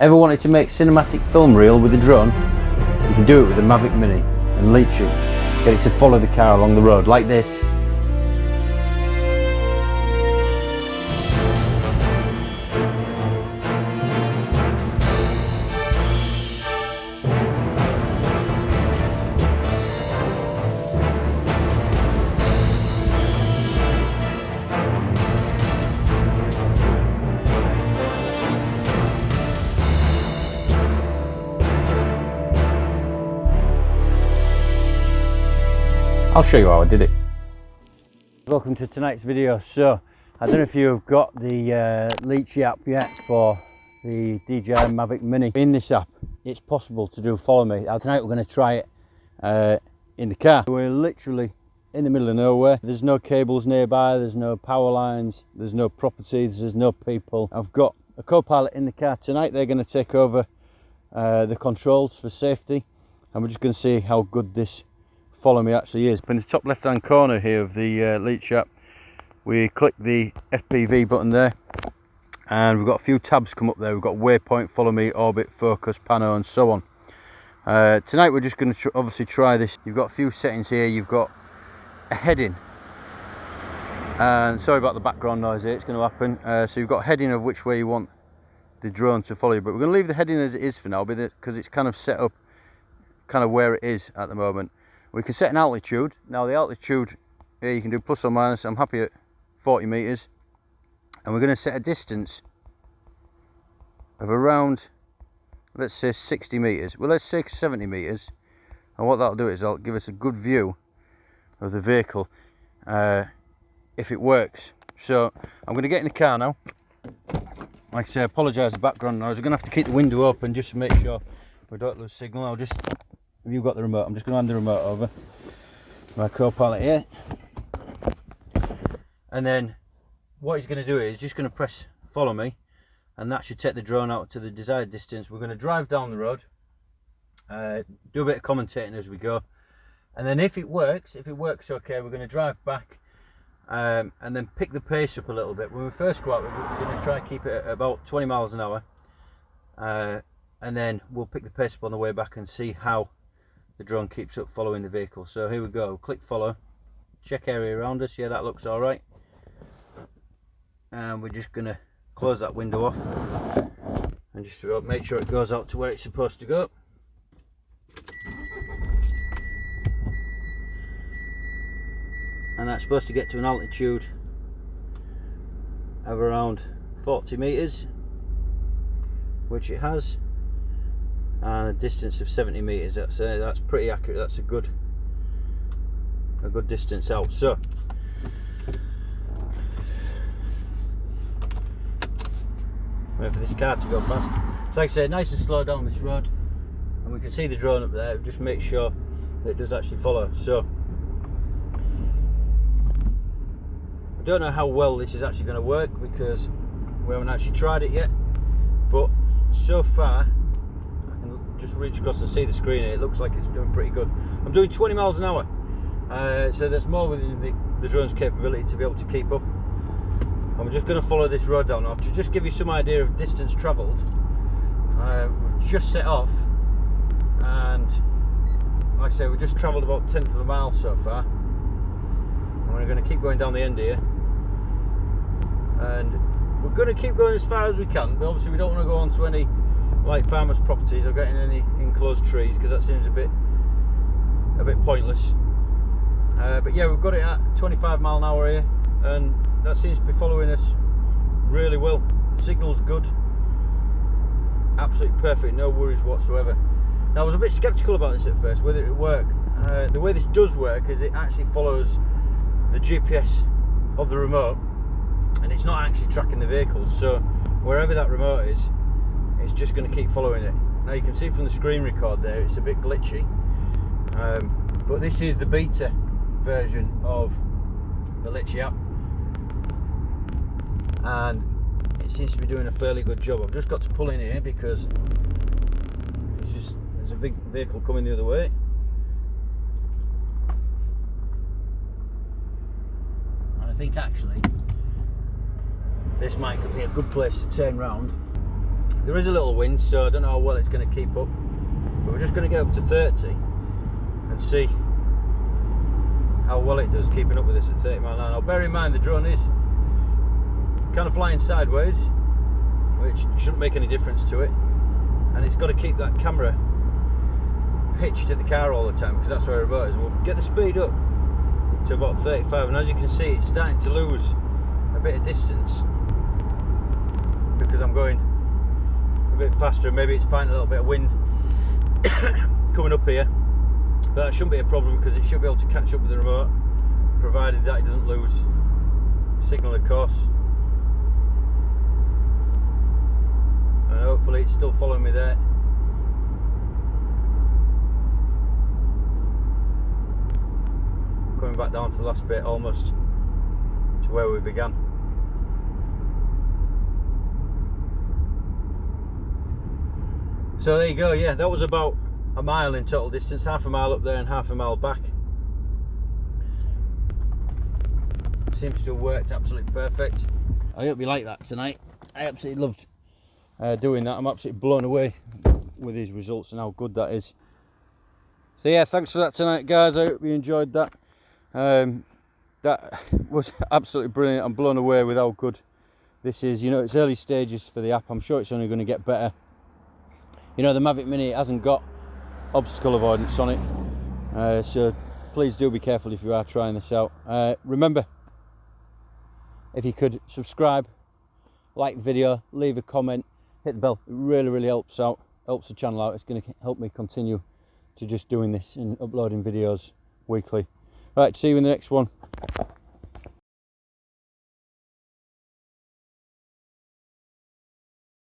Ever wanted to make cinematic film reel with a drone? You can do it with the Mavic Mini and Litchi. Get it to follow the car along the road like this. I'll show you how I did it. Welcome to tonight's video. So, I don't know if you've got the Litchi app yet for the DJI Mavic Mini. In this app, it's possible to do follow me. Now tonight we're going to try it in the car. We're literally in the middle of nowhere. There's no cables nearby, there's no power lines, there's no properties, there's no people. I've got a co-pilot in the car tonight. They're going to take over the controls for safety, and we're just going to see how good this follow me actually is. In the top left hand corner here of the Litchi app, we click the FPV button there, and we've got a few tabs come up there. We've got waypoint, follow me, orbit, focus, pano, and so on. Tonight we're just going to obviously try this. You've got a few settings here. You've got a heading, and sorry about the background noise here, it's going to happen. So you've got heading of which way you want the drone to follow you, but we're going to leave the heading as it is for now because it's kind of set up kind of where it is at the moment. We can set an altitude. Now the altitude here you can do plus or minus. I'm happy at 40 meters, and we're going to set a distance of around, let's say 60 meters. Well, let's say 70 meters, and what that'll do is it'll give us a good view of the vehicle if it works. So I'm going to get in the car now. Like I say, I apologise for the background noise. We're going to have to keep the window open just to make sure we don't lose signal. I'll just, have you got the remote? I'm just going to hand the remote over to my co-pilot here, and then what he's going to do is just going to press follow me, and that should take the drone out to the desired distance. We're going to drive down the road, do a bit of commentating as we go, and then if it works okay, we're going to drive back and then pick the pace up a little bit. When we first go out, we're going to try and keep it at about 20 miles an hour, and then we'll pick the pace up on the way back and see how the drone keeps up following the vehicle. So here we go, click follow, check area around us. Yeah, that looks all right, and we're just going to close that window off and just make sure it goes out to where it's supposed to go. And that's supposed to get to an altitude of around 40 meters, which it has, and a distance of 70 meters. That's pretty accurate. That's a good distance out. So wait for this car to go past. So like I said, nice and slow down this road, and we can see the drone up there. Just make sure that it does actually follow. So I don't know how well this is actually going to work because we haven't actually tried it yet, but so far just reach across and see the screen here. It looks like it's doing pretty good. I'm doing 20 miles an hour, so that's more within the drone's capability to be able to keep up. I'm just going to follow this road down now to just give you some idea of distance travelled. We've just set off, and like I say, we've just travelled about 1/10 of a mile so far, and we're going to keep going down the end here, and we're going to keep going as far as we can, but obviously we don't want to go on to any like farmers' properties or getting any enclosed trees, because that seems a bit pointless. But yeah, we've got it at 25 mile an hour here, and that seems to be following us really well. The signal's good, absolutely perfect, no worries whatsoever. Now I was a bit skeptical about this at first, whether it would work. The way this does work is it actually follows the GPS of the remote, and it's not actually tracking the vehicle, so wherever that remote is, it's just going to keep following it. Now you can see from the screen record there, it's a bit glitchy, but this is the beta version of the Litchi app, and it seems to be doing a fairly good job. I've just got to pull in here because there's a big vehicle coming the other way. And I think actually this might be a good place to turn round There is a little wind, so I don't know how well it's going to keep up, but we're just going to get up to 30 and see how well it does keeping up with this at 30 miles an hour. Now bear in mind the drone is kind of flying sideways, which shouldn't make any difference to it, and it's got to keep that camera pitched at the car all the time because that's where our remote is. We'll get the speed up to about 35, and as you can see it's starting to lose a bit of distance because I'm going a bit faster, and maybe it's finding a little bit of wind coming up here, but that shouldn't be a problem because it should be able to catch up with the remote, provided that it doesn't lose signal, of course. And hopefully it's still following me there. Coming back down to the last bit, almost to where we began. So there you go, yeah, that was about a mile in total distance, half a mile up there and half a mile back. Seems to have worked absolutely perfect. I hope you like that tonight. I absolutely loved doing that. I'm absolutely blown away with these results and how good that is. So yeah, thanks for that tonight, guys. I hope you enjoyed that. That was absolutely brilliant. I'm blown away with how good this is. You know, it's early stages for the app. I'm sure it's only going to get better. You know, the Mavic Mini hasn't got obstacle avoidance on it, so please do be careful if you are trying this out. Remember, if you could subscribe, like the video, leave a comment, hit the bell. It really helps the channel out. It's going to help me continue to just doing this and uploading videos weekly. Right, see you in the next one.